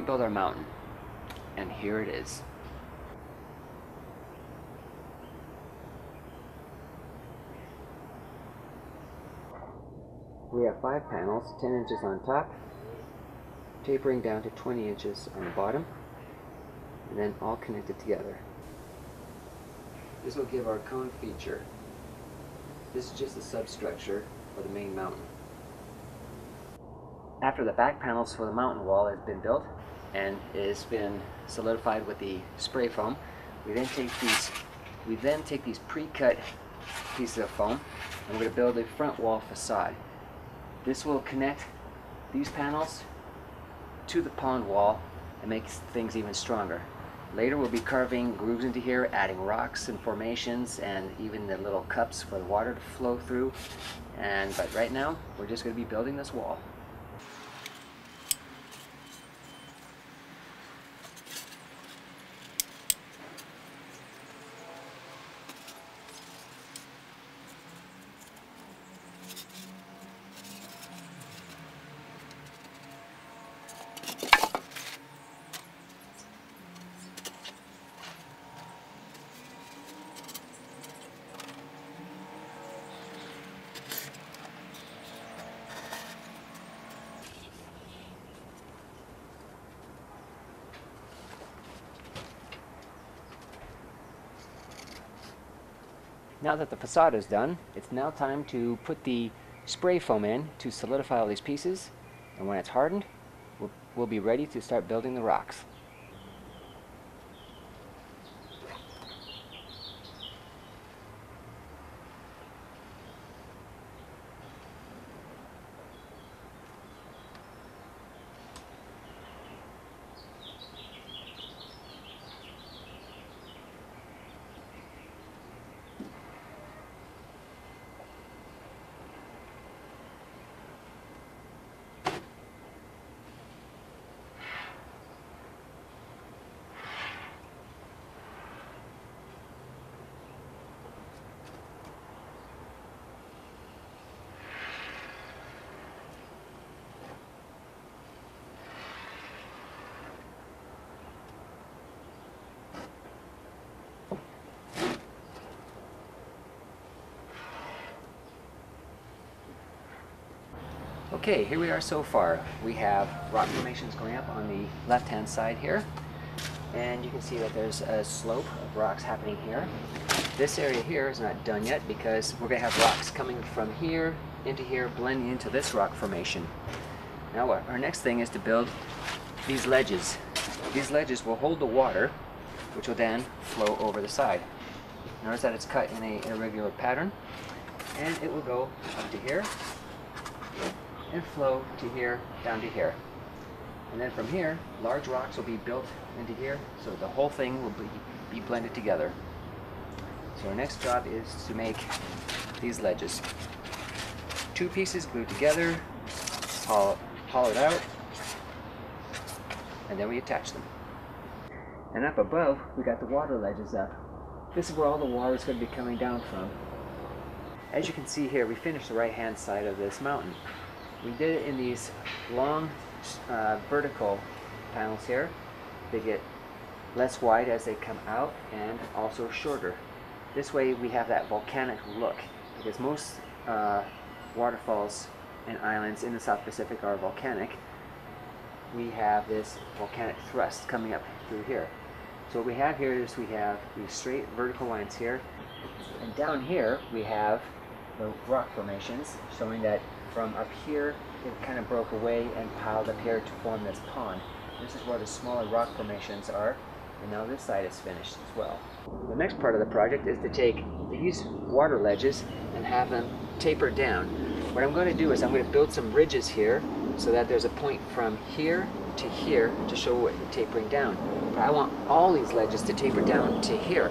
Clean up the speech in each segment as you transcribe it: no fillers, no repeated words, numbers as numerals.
build our mountain. And here it is. We have 5 panels, 10 inches on top, tapering down to 20 inches on the bottom, and then all connected together. This will give our cone feature. This is just the substructure for the main mountain. After the back panels for the mountain wall has been built and it's been solidified with the spray foam, we then take these pre-cut pieces of foam and we're going to build a front wall facade. This will connect these panels to the pond wall and make things even stronger. Later we'll be carving grooves into here, adding rocks and formations and even the little cups for the water to flow through. But right now we're just going to be building this wall. Now that the facade is done, it's now time to put the spray foam in to solidify all these pieces, and when it's hardened, we'll be ready to start building the rocks. Okay, here we are so far. We have rock formations going up on the left-hand side here, and you can see that there's a slope of rocks happening here. This area here is not done yet because we're going to have rocks coming from here into here, blending into this rock formation. Now our next thing is to build these ledges. These ledges will hold the water, which will then flow over the side. Notice that it's cut in an irregular pattern, and it will go up to here and flow to here, down to here. And then from here, large rocks will be built into here, so the whole thing will be blended together. So our next job is to make these ledges. 2 pieces glued together, hollowed out, and then we attach them. And up above, we got the water ledges up. This is where all the water is going to be coming down from. As you can see here, we finished the right-hand side of this mountain. We did it in these long vertical panels here. They get less wide as they come out and also shorter. This way we have that volcanic look, because most waterfalls and islands in the South Pacific are volcanic. We have this volcanic thrust coming up through here. So what we have here is we have these straight vertical lines here, and down here we have the rock formations showing that from up here it kind of broke away and piled up here to form this pond. This is where the smaller rock formations are, and now this side is finished as well. The next part of the project is to take these water ledges and have them taper down. What I'm going to do is I'm going to build some ridges here so that there's a point from here to show it tapering down. But I want all these ledges to taper down to here,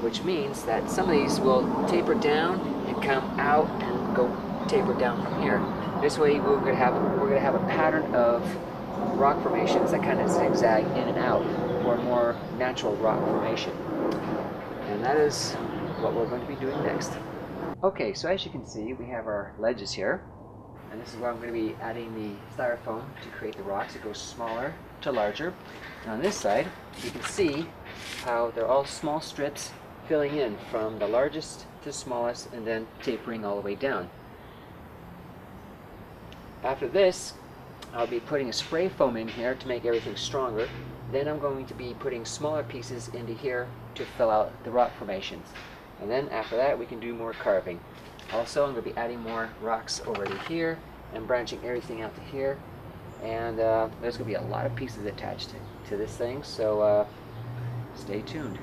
which means that some of these will taper down and come out and go taper down from here. This way we're going to have a pattern of rock formations that kind of zigzag in and out for a more natural rock formation. And that is what we're going to be doing next. Okay, so as you can see, we have our ledges here, and this is where I'm going to be adding the styrofoam to create the rocks. It goes smaller to larger. And on this side, you can see how they're all small strips filling in from the largest to smallest and then tapering all the way down. After this, I'll be putting a spray foam in here to make everything stronger. Then I'm going to be putting smaller pieces into here to fill out the rock formations. And then after that, we can do more carving. Also, I'm going to be adding more rocks over to here and branching everything out to here. And there's going to be a lot of pieces attached to this thing, so stay tuned.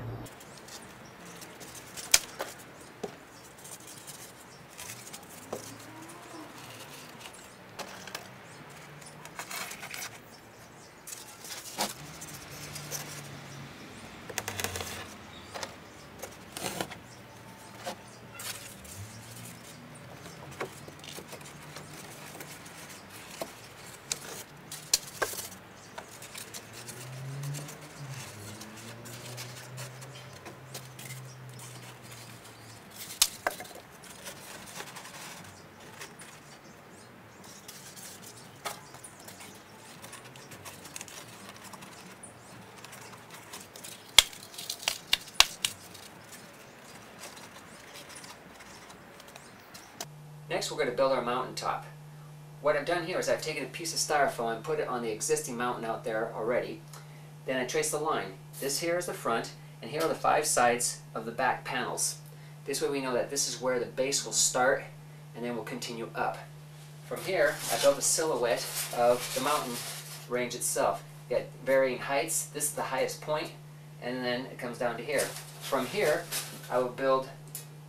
Next, we're going to build our mountaintop. What I've done here is I've taken a piece of styrofoam and put it on the existing mountain out there already. Then I trace the line. This here is the front, and here are the 5 sides of the back panels. This way we know that this is where the base will start, and then we'll continue up. From here, I built a silhouette of the mountain range itself. You get varying heights. This is the highest point, and then it comes down to here. From here, I will build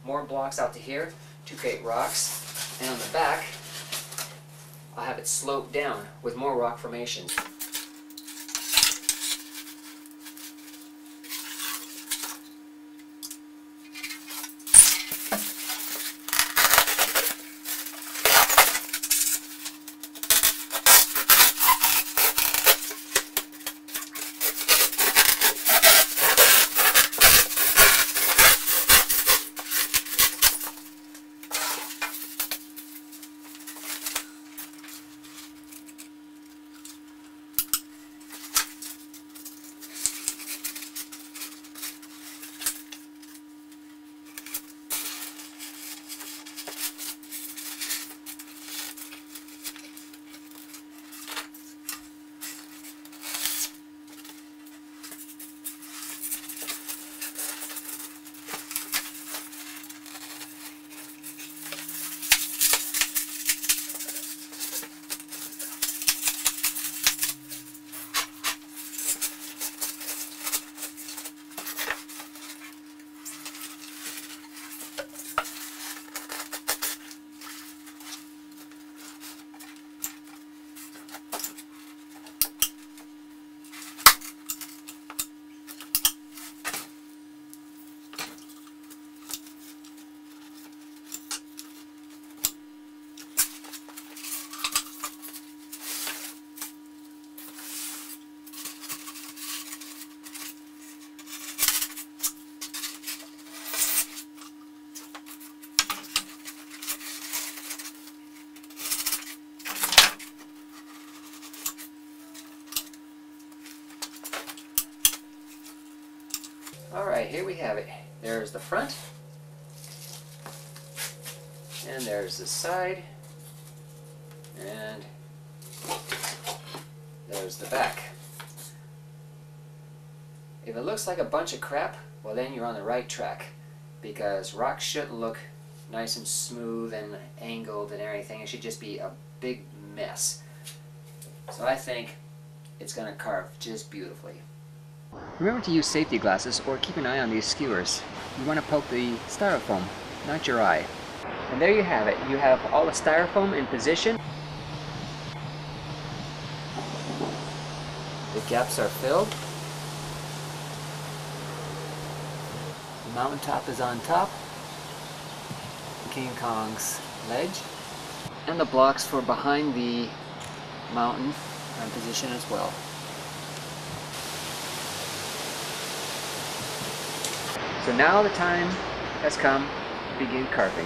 more blocks out to here to create rocks. And on the back, I'll have it slope down with more rock formations. Alright, here we have it. There's the front, and there's the side, and there's the back. If it looks like a bunch of crap, well then you're on the right track, because rocks shouldn't look nice and smooth and angled and everything. It should just be a big mess. So I think it's going to carve just beautifully. Remember to use safety glasses or keep an eye on these skewers. You want to poke the styrofoam, not your eye. And there you have it. You have all the styrofoam in position. The gaps are filled. The mountaintop is on top. King Kong's ledge. And the blocks for behind the mountain are in position as well. So now the time has come to begin carving.